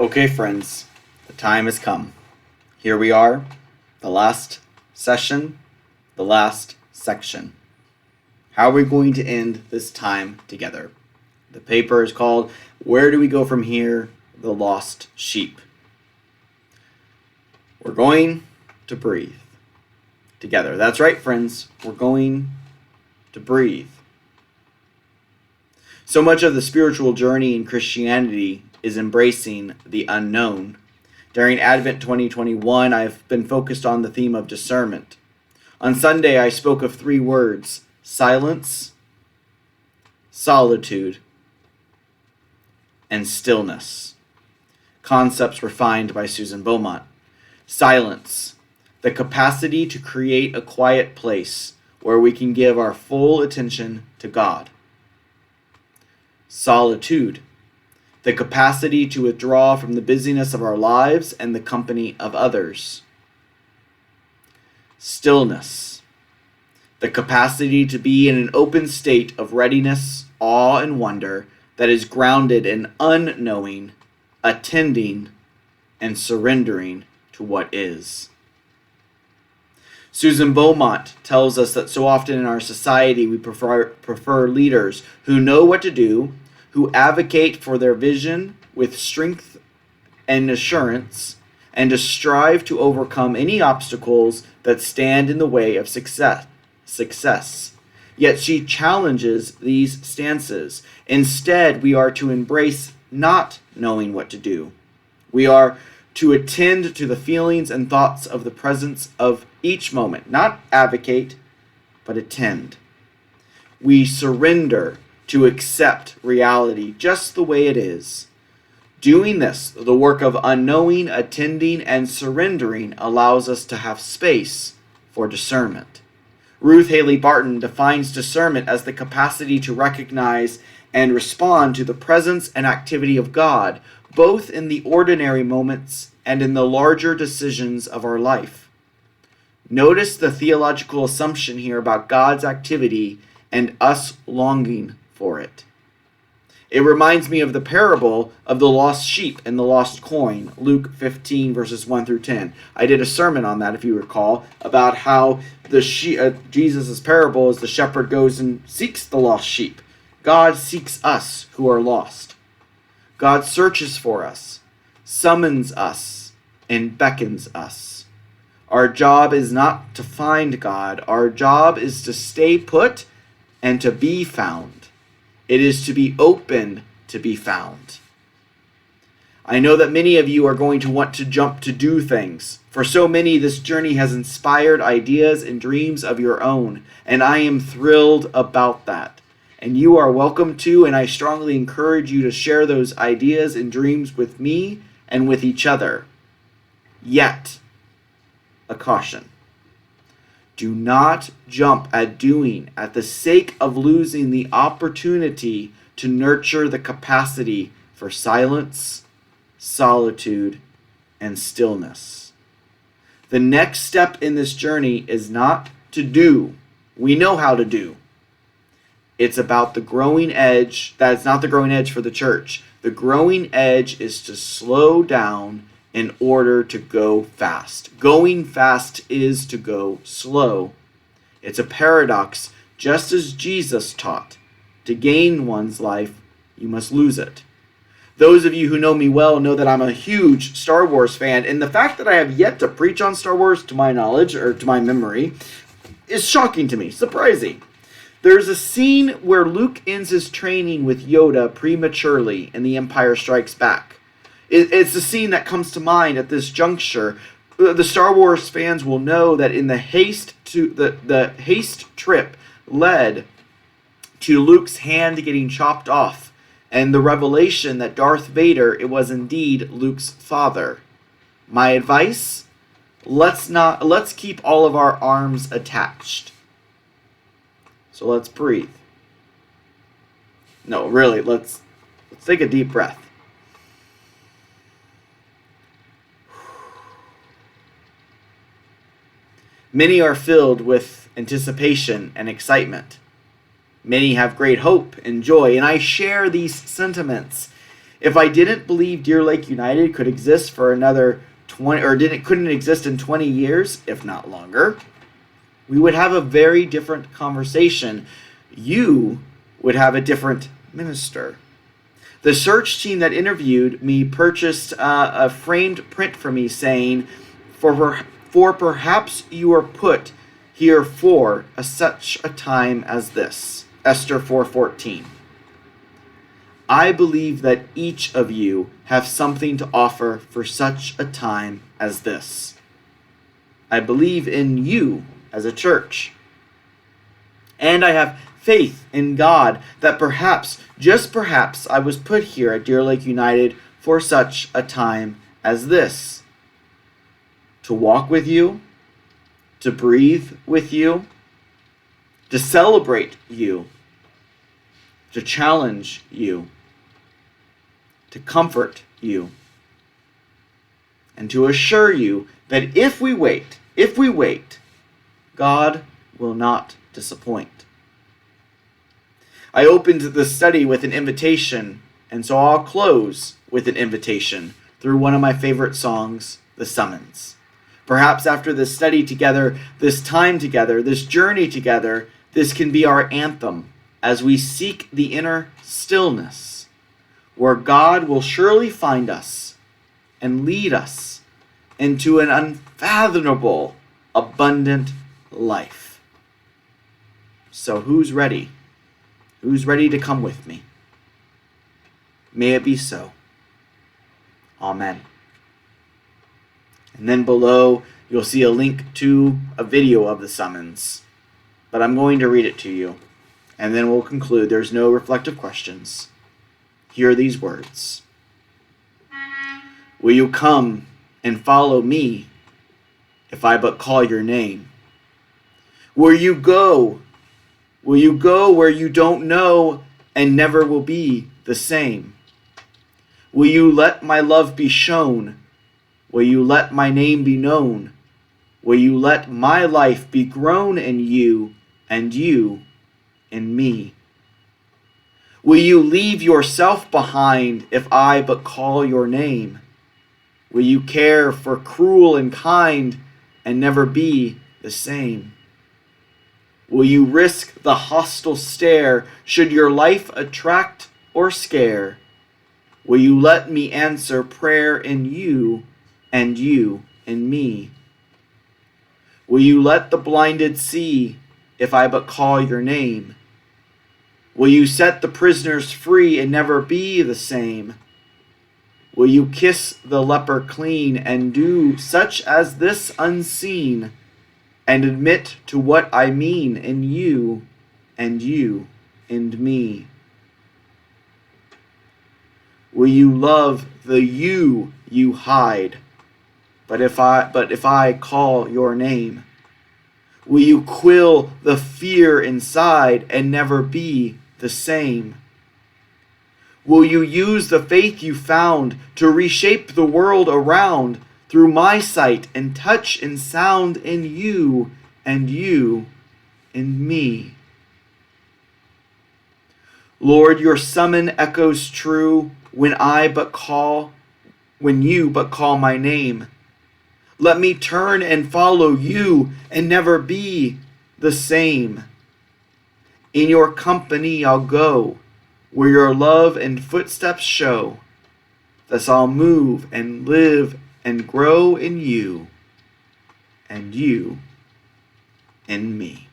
Okay, friends, the time has come. Here we are, the last session, the last section. How are we going to end this time together? The paper is called Where Do We Go From Here? The Lost Sheep. We're going to breathe together. That's right, friends. We're going to breathe. So much of the spiritual journey in Christianity is embracing the unknown. During Advent 2021, I've been focused on the theme of discernment. On Sunday, I spoke of 3 words: silence, solitude, and stillness. Concepts refined by Susan Beaumont. Silence, the capacity to create a quiet place where we can give our full attention to God. Solitude, the capacity to withdraw from the busyness of our lives and the company of others. Stillness, the capacity to be in an open state of readiness, awe, and wonder that is grounded in unknowing, attending, and surrendering to what is. Susan Beaumont tells us that so often in our society we prefer leaders who know what to do, who advocate for their vision with strength and assurance, and to strive to overcome any obstacles that stand in the way of success. Yet she challenges these stances. Instead, we are to embrace not knowing what to do. We are to attend to the feelings and thoughts of the presence of each moment, not advocate, but attend. We surrender to accept reality just the way it is. Doing this, the work of unknowing, attending, and surrendering, allows us to have space for discernment. Ruth Haley Barton defines discernment as the capacity to recognize and respond to the presence and activity of God, both in the ordinary moments and in the larger decisions of our life. Notice the theological assumption here about God's activity and us longing for it. It reminds me of the parable of the lost sheep and the lost coin, Luke 15, verses 1 through 10. I did a sermon on that, if you recall, about how Jesus' parable is the shepherd goes and seeks the lost sheep. God seeks us who are lost. God searches for us, summons us, and beckons us. Our job is not to find God. Our job is to stay put and to be found. It is to be open to be found. I know that many of you are going to want to jump to do things. For so many, this journey has inspired ideas and dreams of your own, and I am thrilled about that. And you are welcome to, and I strongly encourage you to share those ideas and dreams with me and with each other. Yet, a caution. Do not jump at doing at the sake of losing the opportunity to nurture the capacity for silence, solitude, and stillness. The next step in this journey is not to do. We know how to do. It's about the growing edge. That's not the growing edge for the church. The growing edge is to slow down in order to go fast. Going fast is to go slow. It's a paradox, just as Jesus taught. To gain one's life, you must lose it. Those of you who know me well know that I'm a huge Star Wars fan, and the fact that I have yet to preach on Star Wars, to my knowledge, or to my memory, is shocking to me, surprising. There's a scene where Luke ends his training with Yoda prematurely in The Empire Strikes Back. It's the scene that comes to mind at this juncture. The Star Wars fans will know that in the haste trip led to Luke's hand getting chopped off, and the revelation that Darth Vader, it was indeed Luke's father. My advice: let's keep all of our arms attached. So let's breathe. No, really, let's take a deep breath. Many are filled with anticipation and excitement. Many have great hope and joy, and I share these sentiments. If I didn't believe Deer Lake United could exist for another 20, or couldn't exist in 20 years, if not longer, we would have a very different conversation. You would have a different minister. The search team that interviewed me purchased a framed print for me saying, for perhaps you are put here for such a time as this. Esther 4:14. I believe that each of you have something to offer for such a time as this. I believe in you as a church. And I have faith in God that perhaps, just perhaps, I was put here at Deer Lake United for such a time as this. To walk with you, to breathe with you, to celebrate you, to challenge you, to comfort you, and to assure you that if we wait, God will not disappoint. I opened the study with an invitation, and so I'll close with an invitation through one of my favorite songs, The Summons. Perhaps after this study together, this time together, this journey together, this can be our anthem as we seek the inner stillness, where God will surely find us and lead us into an unfathomable, abundant life. So who's ready? Who's ready to come with me? May it be so. Amen. And then below, you'll see a link to a video of the summons. But I'm going to read it to you, and then we'll conclude. There's no reflective questions. Hear these words. Will you come and follow me if I but call your name? Will you go? Will you go where you don't know and never will be the same? Will you let my love be shown? Will you let my name be known? Will you let my life be grown in you and you in me? Will you leave yourself behind if I but call your name? Will you care for cruel and kind and never be the same? Will you risk the hostile stare should your life attract or scare? Will you let me answer prayer in you and you in me? Will you let the blinded see if I but call your name? Will you set the prisoners free and never be the same? Will you kiss the leper clean and do such as this unseen and admit to what I mean in you and you and me? Will you love the you hide, but if I call your name? Will you quill the fear inside and never be the same? Will you use the faith you found to reshape the world around through my sight and touch and sound in you and you in me? Lord, your summon echoes true when you but call my name. Let me turn and follow you and never be the same. In your company I'll go, where your love and footsteps show. Thus I'll move and live and grow in you, and you in me.